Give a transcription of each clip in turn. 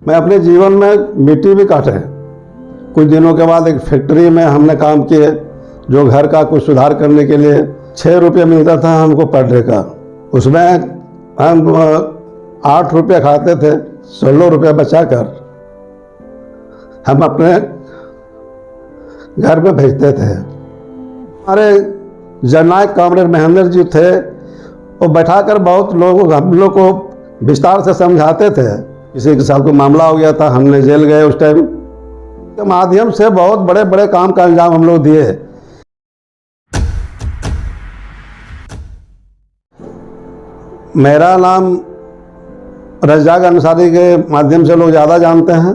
मैं अपने जीवन में मिट्टी भी काटे। कुछ दिनों के बाद एक फैक्ट्री में हमने काम किए, जो घर का कुछ सुधार करने के लिए 6 रुपये मिलता था हमको पर डे का। उसमें हम 8 रुपये खाते थे, 16 रुपये बचाकर हम अपने घर में भेजते थे। हमारे जननायक कॉमरेड महेंद्र जी थे, वो बैठाकर बहुत लोग हम लोग को विस्तार से समझाते थे। किसी के साथ कोई मामला हो गया था, हमने जेल गए, उस टाइम के माध्यम से बहुत बड़े बड़े काम का अंजाम हम लोग दिए। मेरा नाम रज्जाक अंसारी के माध्यम से लोग ज़्यादा जानते हैं।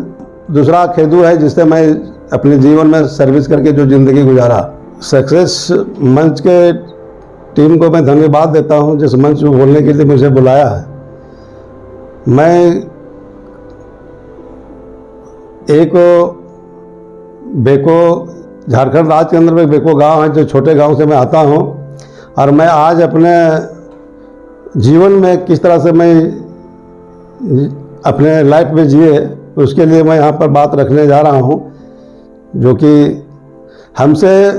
दूसरा खेदू है, जिससे मैं अपने जीवन में सर्विस करके जो ज़िंदगी गुजारा। सक्सेस मंच के टीम को मैं धन्यवाद देता हूं, जिस मंच में बोलने के लिए मुझे बुलाया है। मैं एक बेको, झारखंड राज्य के अंदर में बेको गांव है, जो छोटे गांव से मैं आता हूं, और मैं आज अपने जीवन में किस तरह से मैं अपने लाइफ में जिए, उसके लिए मैं यहाँ पर बात रखने जा रहा हूँ। जो कि हमसे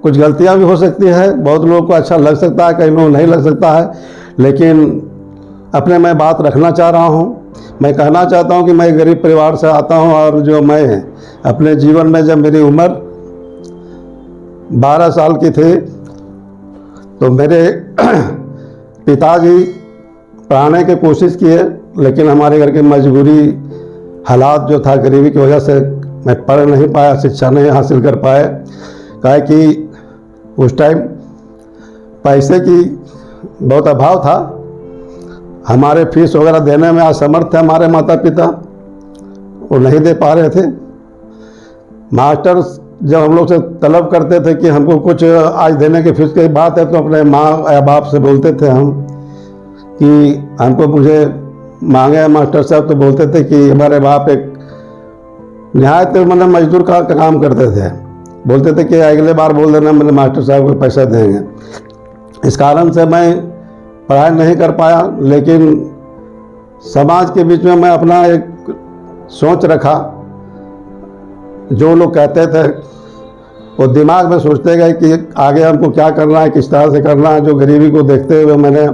कुछ गलतियाँ भी हो सकती है, बहुत लोगों को अच्छा लग सकता है, कई लोगों नहीं लग सकता है, लेकिन अपने मैं बात रखना चाह रहा हूँ। मैं कहना चाहता हूँ कि मैं गरीब परिवार से आता हूँ, और जो मैं अपने जीवन में, जब मेरी उम्र 12 साल की थी, तो मेरे पिताजी पढ़ाने की कोशिश किए, लेकिन हमारे घर की मजबूरी, हालात जो था गरीबी की वजह से मैं पढ़ नहीं पाया, शिक्षा नहीं हासिल कर पाए। काहे कि उस टाइम पैसे की बहुत अभाव था, हमारे फीस वगैरह देने में असमर्थ थे हमारे माता पिता, वो नहीं दे पा रहे थे। मास्टर जब हम लोग से तलब करते थे कि हमको कुछ आज देने की फीस की बात है, तो अपने माँ या बाप से बोलते थे हम कि हमको मुझे मांगे मास्टर साहब, तो बोलते थे कि हमारे बाप एक निहायत मतलब मजदूर का काम करते थे, बोलते थे कि अगले बार बोल देना, मैंने मास्टर साहब को पैसा देंगे। इस कारण से मैं पढ़ाई नहीं कर पाया, लेकिन समाज के बीच में मैं अपना एक सोच रखा। जो लोग कहते थे वो दिमाग में सोचते गए कि आगे हमको क्या करना है, किस तरह से करना है। जो गरीबी को देखते हुए मैंने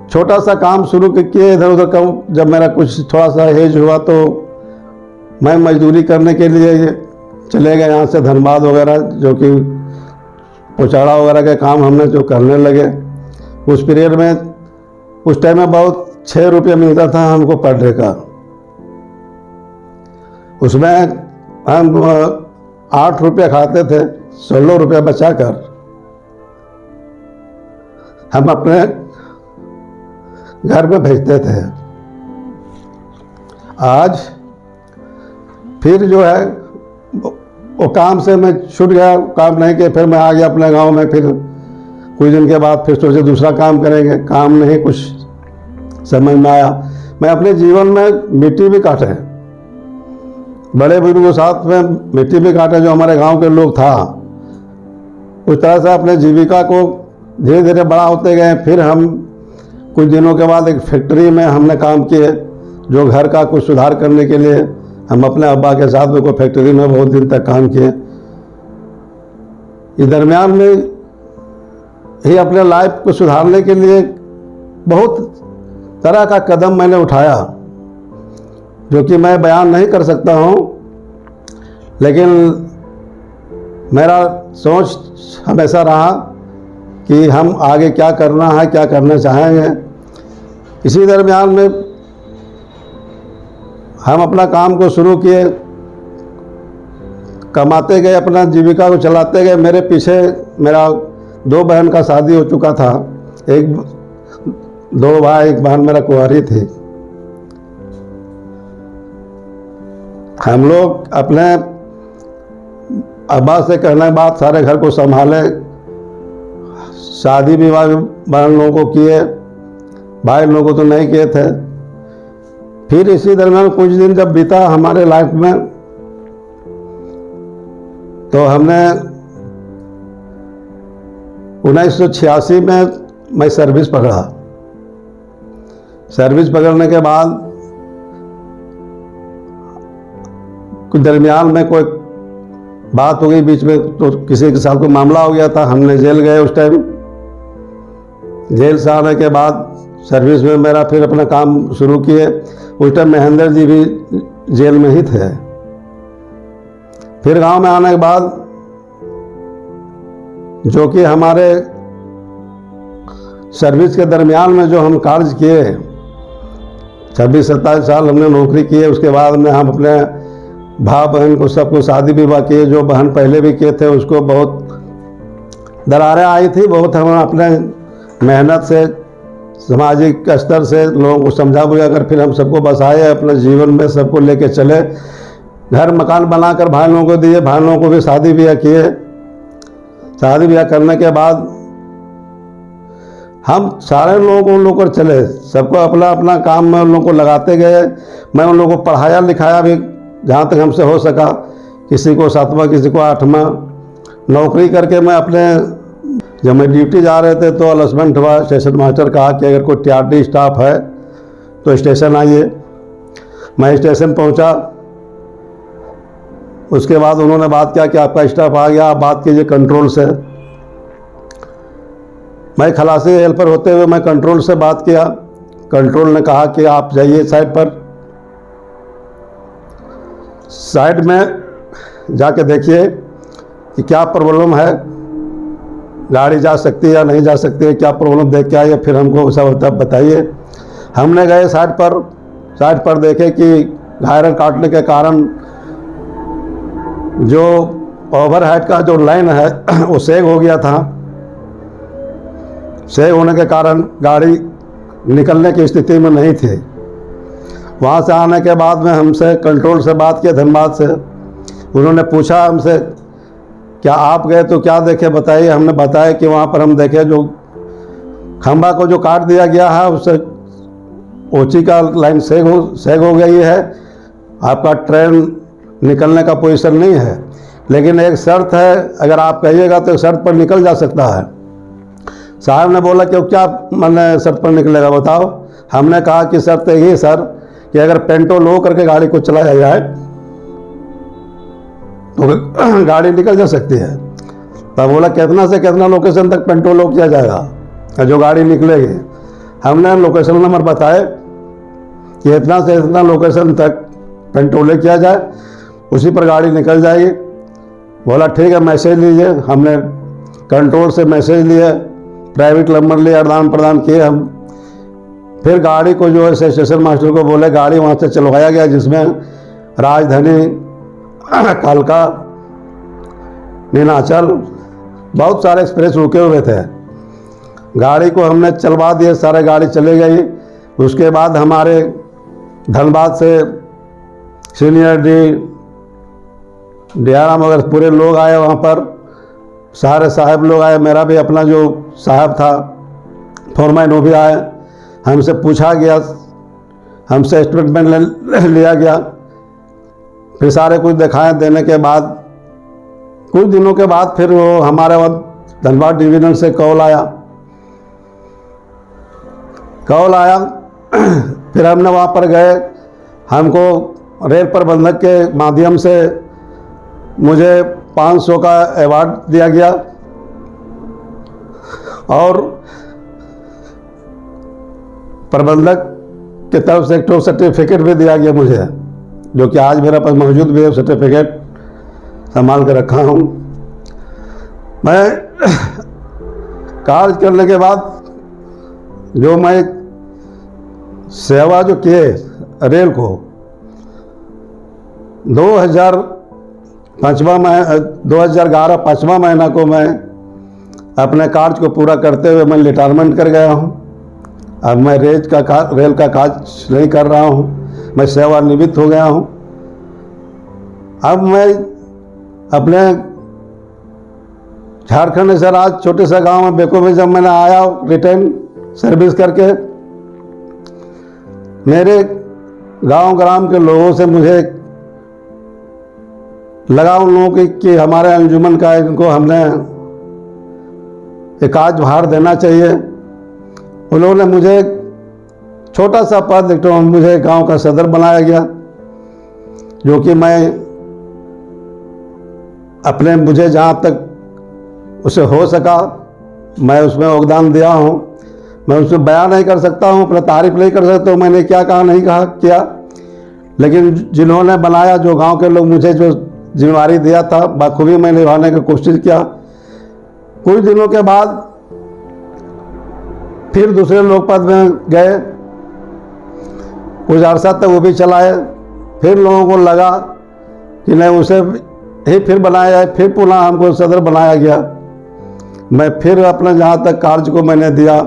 छोटा सा काम शुरू किए, इधर उधर का। जब मेरा कुछ थोड़ा सा एज हुआ, तो मैं मजदूरी करने के लिए चले गए यहाँ से धनबाद वगैरह, जो कि पोचाड़ा वगैरह के काम हमने जो करने लगे। उस पीरियड में, उस टाइम में बहुत 6 रुपये मिलता था हमको पर डे का। उसमें हम 8 रुपये खाते थे, 16 रुपये बचाकर हम अपने घर में भेजते थे। आज फिर जो है वो काम से मैं छूट गया, काम नहीं किया। फिर मैं आ गया अपने गांव में। फिर कुछ दिन के बाद फिर सोचे दूसरा काम करेंगे, काम नहीं कुछ समझ में आया। मैं अपने जीवन में मिट्टी भी काटे, बड़े बुजुर्गों के साथ में मिट्टी भी काटे, जो हमारे गांव के लोग था। उस तरह से अपने जीविका को धीरे धीरे बड़ा होते गए। फिर हम कुछ दिनों के बाद एक फैक्ट्री में हमने काम किए, जो घर का कुछ सुधार करने के लिए हम अपने अब्बा के साथ में कोई फैक्ट्री में बहुत दिन तक काम किए। इस दरमियान में ही अपने लाइफ को सुधारने के लिए बहुत तरह का कदम मैंने उठाया, जो कि मैं बयान नहीं कर सकता हूँ, लेकिन मेरा सोच हमेशा रहा कि हम आगे क्या करना है, क्या करना चाहेंगे। इसी दरमियान में हम अपना काम को शुरू किए, कमाते गए, अपना जीविका को चलाते गए। मेरे पीछे मेरा 2 बहन का शादी हो चुका था, 2 भाई, 1 बहन मेरा कुंवारी थी। हम लोग अपने अब्बा से कहने के बाद सारे घर को संभाले, शादी विवाह बहन लोगों को किए, भाई लोगों को तो नहीं किए थे। फिर इसी दरमियान कुछ दिन जब बीता हमारे लाइफ में, तो हमने 1986 में मैं सर्विस पकड़ा। सर्विस पकड़ने के बाद कुछ दरमियान में कोई बात हो गई बीच में, तो किसी के साथ कोई मामला हो गया था, हमने जेल गए उस टाइम। जेल से आने के बाद सर्विस में मेरा फिर अपना काम शुरू किए। उस टाइम महेंद्र जी भी जेल में ही थे। फिर गांव में आने के बाद जो कि हमारे सर्विस के दरमियान में जो हम कार्य किए, 26-27 साल हमने नौकरी की है। उसके बाद में हम अपने भाई बहन को सबको शादी विवाह किए। जो बहन पहले भी किए थे उसको बहुत दरारें आई थी, बहुत हम अपने मेहनत से सामाजिक स्तर से लोगों को समझा बुझा कर फिर हम सबको बसाए, अपने जीवन में सबको लेके चले। घर मकान बनाकर भाई लोगों को दिए, भाई लोगों को भी शादी ब्याह किए। शादी ब्याह करने के बाद हम सारे लोग उन लोग पर चले, सबको अपना अपना काम में उन लोगों को लगाते गए। मैं उन लोगों को पढ़ाया लिखाया भी जहाँ तक हमसे हो सका, किसी को 7वां किसी को 8वां। नौकरी करके मैं अपने, जब मैं ड्यूटी जा रहे थे तो अलाउंसमेंट हुआ, स्टेशन मास्टर कहा कि अगर कोई टीआरडी स्टाफ है तो स्टेशन आइए। मैं स्टेशन पहुंचा। उसके बाद उन्होंने बात किया कि आपका स्टाफ आ गया, आप बात कीजिए कंट्रोल से। मैं खलासी हेल्पर होते हुए मैं कंट्रोल से बात किया। कंट्रोल ने कहा कि आप जाइए साइड पर, साइड में जाके देखिए कि क्या प्रॉब्लम है, गाड़ी जा सकती है या नहीं जा सकती है, क्या प्रॉब्लम देख के आइए, फिर हमको सब बताइए। हमने गए साइड पर देखे कि घायरन काटने के कारण जो ओवरहेड का जो लाइन है वो सेग हो गया था। सेग होने के कारण गाड़ी निकलने की स्थिति में नहीं थी। वहाँ से आने के बाद में हमसे कंट्रोल से बात किया, धनबाद से। उन्होंने पूछा हमसे क्या आप गए तो क्या देखे बताइए। हमने बताया कि वहाँ पर हम देखे जो खंबा को जो काट दिया गया है उससे ओची का लाइन सेग हो गई है, आपका ट्रेन निकलने का पोजीशन नहीं है। लेकिन एक शर्त है, अगर आप कहिएगा तो शर्त पर निकल जा सकता है। साहब ने बोला कि क्या मैंने शर्त पर निकलेगा बताओ। हमने कहा कि शर्त यही सर कि अगर पेंटो लो करके गाड़ी को चलाया जाए तो गाड़ी निकल जा सकती है। तब बोला कितना से कितना लोकेशन तक पेंटो लो किया जाएगा जो गाड़ी निकलेगी। हमने लोकेशन नंबर बताए कि इतना से इतना लोकेशन तक पेंटोले किया जाए, उसी पर गाड़ी निकल जाएगी। बोला ठीक है, मैसेज लीजिए। हमने कंट्रोल से मैसेज लिए, प्राइवेट नंबर लिए, आदान प्रदान किए। हम फिर गाड़ी को जो है स्टेशन मास्टर को बोले, गाड़ी वहाँ से चलवाया गया जिसमें राजधानी, कालका, नीलाचल बहुत सारे एक्सप्रेस रुके हुए थे। गाड़ी को हमने चलवा दिए, सारे गाड़ी चले गई। उसके बाद हमारे धनबाद से सीनियर डीआरएम वगैरह पूरे लोग आए वहाँ पर, सारे साहब लोग आए। मेरा भी अपना जो साहब था फॉरमैन वो भी आए। हमसे पूछा गया, हमसे स्टेटमेंट लिया गया। फिर सारे कुछ दिखाए, देने के बाद कुछ दिनों के बाद फिर वो हमारे वहाँ धनबाद डिवीजन से कॉल आया। फिर हमने वहाँ पर गए। हमको रेल प्रबंधक के माध्यम से मुझे 500 का अवार्ड दिया गया और प्रबंधक की तरफ से एक तो सर्टिफिकेट भी दिया गया मुझे, जो कि आज मेरे पास मौजूद भी है। सर्टिफिकेट संभाल कर रखा हूँ। मैं कार्य करने के बाद जो मैं सेवा जो किए रेल को 2011 5वां महीना को मैं अपने कार्य को पूरा करते हुए मैं रिटायरमेंट कर गया हूँ। अब मैं रेल का काज नहीं कर रहा हूँ, मैं सेवानिवृत्त हो गया हूँ। अब मैं अपने झारखंड से आज छोटे से गांव में बेको में जब मैंने आया रिटर्न सर्विस करके, मेरे गांव ग्राम के लोगों से मुझे लगा उन लोगों की हमारे अंजुमन का इनको हमने एक आज भार देना चाहिए। उन्होंने मुझे छोटा सा पद, तो मुझे गांव का सदर बनाया गया, जो कि मैं अपने मुझे जहाँ तक उसे हो सका मैं उसमें योगदान दिया हूँ। मैं उसमें बयान नहीं कर सकता हूँ, अपना तारीफ नहीं कर सकता हूँ मैंने क्या कहा नहीं कहा किया, लेकिन जिन्होंने बनाया, जो गांव के लोग मुझे जो जिम्मेवारी दिया था बखूबी मैं निभाने की कोशिश किया। कुछ दिनों के बाद फिर दूसरे लोक पद में गए, कुछ अर्सा तक वो भी चलाए। फिर लोगों को लगा कि नहीं उसे ही फिर बनाया जाए, फिर पुनः हमको सदर बनाया गया। मैं फिर अपना जहाँ तक कार्य को मैंने दिया।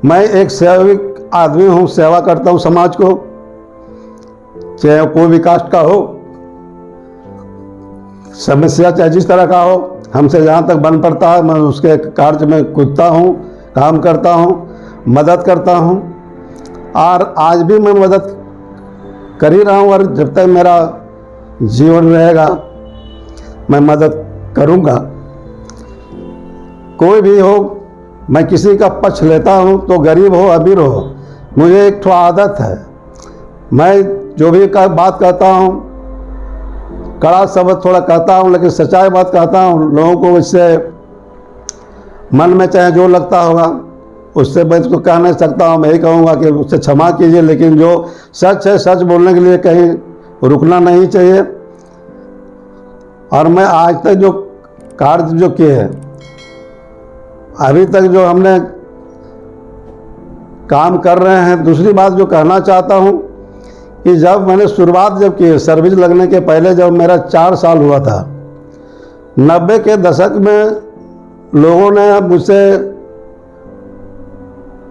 मैं एक सेवक आदमी हूँ, सेवा करता हूँ समाज को, चाहे कोई भी कास्ट का हो, समस्या चाहे जिस तरह का हो, हमसे जहाँ तक बन पड़ता है मैं उसके कार्य में कूदता हूँ, काम करता हूँ, मदद करता हूँ और आज भी मैं मदद कर ही रहा हूँ और जब तक मेरा जीवन रहेगा मैं मदद करूँगा। कोई भी हो, मैं किसी का पक्ष लेता हूँ तो गरीब हो अमीर हो, मुझे एक ठो आदत है, मैं जो भी बात कहता हूँ कड़ा शब्द थोड़ा कहता हूँ लेकिन सच्चाई बात कहता हूँ। लोगों को इससे मन में चाहे जो लगता होगा उससे मैं इसको कह नहीं सकता हूँ, मैं यही कहूँगा कि उससे क्षमा कीजिए, लेकिन जो सच है सच बोलने के लिए कहीं रुकना नहीं चाहिए। और मैं आज तक जो कार्य जो किए हैं, अभी तक जो हमने काम कर रहे हैं। दूसरी बात जो कहना चाहता हूँ कि जब मैंने शुरुआत जब की सर्विस लगने के पहले, जब मेरा 4 साल हुआ था, 90 के दशक में लोगों ने मुझसे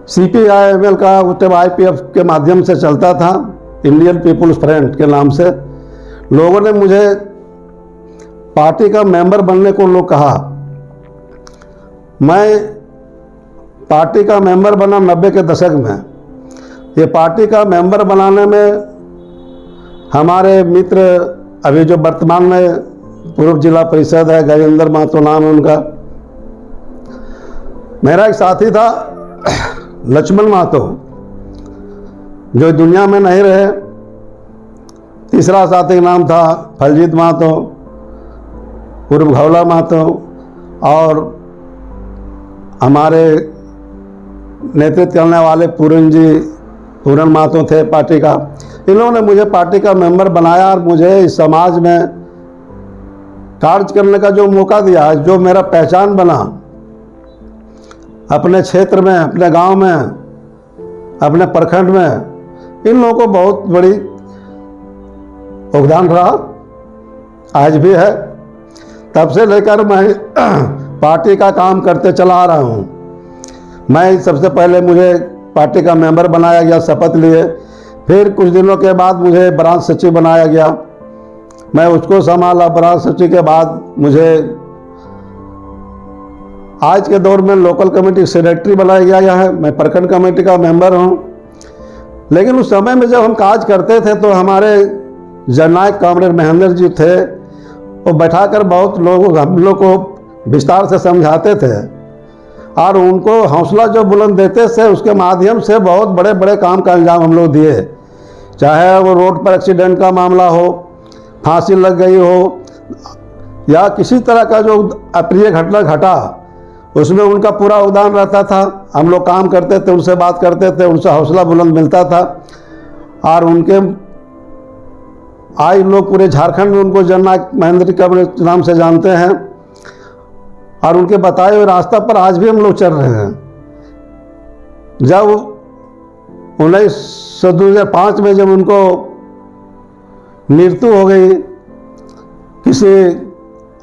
CPIML का उस टाइम IPF के माध्यम से चलता था, इंडियन पीपुल्स फ्रंट के नाम से, लोगों ने मुझे पार्टी का मेंबर बनने को लोग कहा। मैं पार्टी का मेंबर बना 90 के दशक में। ये पार्टी का मेंबर बनाने में हमारे मित्र, अभी जो वर्तमान में पूर्व जिला परिषद है, गजेंद्र महतो नाम है उनका, मेरा एक साथी था लक्ष्मण महतो जो दुनिया में नहीं रहे। तीसरा साथी का नाम था फलजीत महतो, पूर्व घौला महतो, और हमारे नेतृत्व करने वाले पूरन महतो थे पार्टी का। इन लोगों ने मुझे पार्टी का मेंबर बनाया और मुझे इस समाज में कार्य करने का जो मौका दिया, जो मेरा पहचान बना अपने क्षेत्र में, अपने गांव में, अपने प्रखंड में, इन लोगों को बहुत बड़ी योगदान रहा, आज भी है। तब से लेकर मैं पार्टी का काम करते चला आ रहा हूँ। मैं सबसे पहले मुझे पार्टी का मेंबर बनाया गया, शपथ लिए। फिर कुछ दिनों के बाद मुझे ब्रांच सचिव बनाया गया, मैं उसको संभाला। ब्रांच सचिव के बाद मुझे आज के दौर में लोकल कमेटी सेक्रेटरी बनाया गया है। मैं प्रखंड कमेटी का मेंबर हूँ। लेकिन उस समय में जब हम काज करते थे तो हमारे जननायक कामरेड महेंद्र जी थे, वो बैठाकर बहुत लोग हम लोग को विस्तार से समझाते थे और उनको हौसला जो बुलंद देते थे, उसके माध्यम से बहुत बड़े बड़े काम का अंजाम हम लोग दिए। चाहे वो रोड पर एक्सीडेंट का मामला हो, फांसी लग गई हो, या किसी तरह का जो अप्रिय घटना घटा, उसमें उनका पूरा योगदान रहता था। हम लोग काम करते थे, उनसे बात करते थे, उनसे हौसला बुलंद मिलता था। और उनके आज लोग पूरे झारखंड में उनको जननायक महेंद्र के नाम से जानते हैं और उनके बताए हुए रास्ता पर आज भी हम लोग चल रहे हैं। जब 2005 में जब उनको मृत्यु हो गई, किसी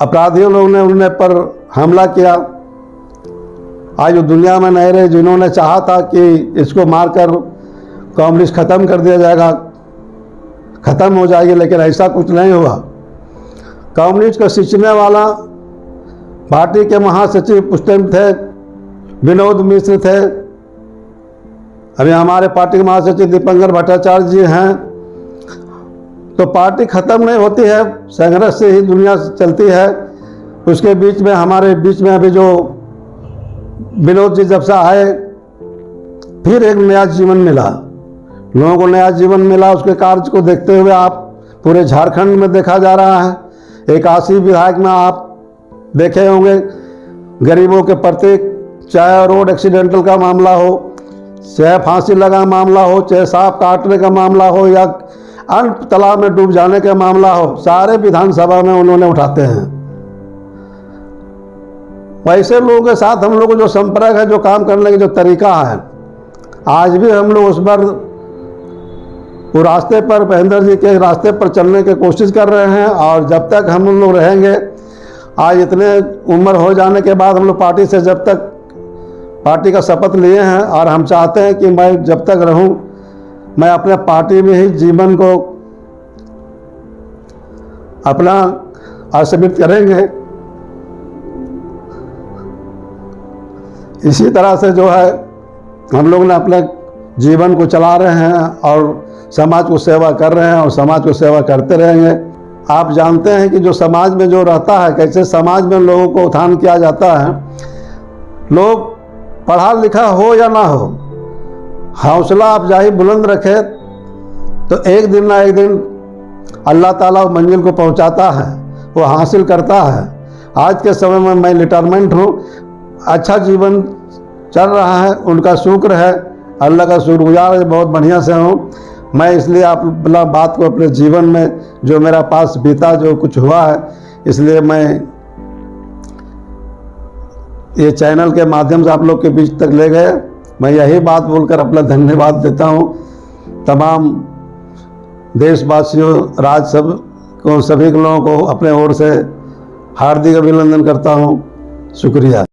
अपराधियों लोगों ने उन्हें पर हमला किया, आज वो दुनिया में नहीं रहे। जिन्होंने चाहा था कि इसको मारकर कम्युनिस्ट ख़त्म कर दिया जाएगा, ख़त्म हो जाएगी, लेकिन ऐसा कुछ नहीं हुआ। कम्युनिस्ट को सींचने वाला पार्टी के महासचिव उस टाइम थे विनोद मिश्र थे। अभी हमारे पार्टी के महासचिव दीपंकर भट्टाचार्य जी हैं। तो पार्टी ख़त्म नहीं होती है, संघर्ष से ही दुनिया चलती है। उसके बीच में हमारे बीच में अभी जो विनोद जी जब से आए, फिर एक नया जीवन मिला, लोगों को नया जीवन मिला। उसके कार्य को देखते हुए आप पूरे झारखंड में देखा जा रहा है। 81 विधायक में आप देखे होंगे, गरीबों के प्रति, चाहे रोड एक्सीडेंटल का मामला हो, चाहे फांसी लगा मामला हो, चाहे सांप काटने का मामला हो, या अन्य तालाब में डूब जाने का मामला हो, सारे विधानसभा में उन्होंने उठाते हैं। वैसे लोगों के साथ हम लोग को जो संपर्क है, जो काम करने का जो तरीका है, आज भी हम लोग उस पर, वो रास्ते पर, महेंद्र जी के रास्ते पर चलने की कोशिश कर रहे हैं। और जब तक हम लोग रहेंगे, आज इतने उम्र हो जाने के बाद हम लोग पार्टी से जब तक पार्टी का शपथ लिए हैं, और हम चाहते हैं कि मैं जब तक रहूं, मैं अपने पार्टी में ही जीवन को अपना आश्रित करेंगे। इसी तरह से जो है हम लोग ने अपने जीवन को चला रहे हैं और समाज को सेवा कर रहे हैं और समाज को सेवा करते रहेंगे। आप जानते हैं कि जो समाज में जो रहता है, कैसे समाज में लोगों को उत्थान किया जाता है। लोग पढ़ा लिखा हो या ना हो, हौसला अफजाई बुलंद रखे तो एक दिन ना एक दिन अल्लाह ताला वो मंजिल को पहुंचाता है, वो हासिल करता है। आज के समय में मैं रिटायरमेंट हूँ, अच्छा जीवन चल रहा है, उनका शुक्र है, अल्लाह का शुक्रगुजार है, बहुत बढ़िया से हूँ मैं। इसलिए आप बात को अपने जीवन में जो मेरा पास बीता, जो कुछ हुआ है, इसलिए मैं ये चैनल के माध्यम से आप लोग के बीच तक ले गए। मैं यही बात बोलकर अपना धन्यवाद देता हूँ तमाम देशवासियों, राज सब को, सभी लोगों को अपने ओर से हार्दिक अभिनंदन करता हूँ। शुक्रिया।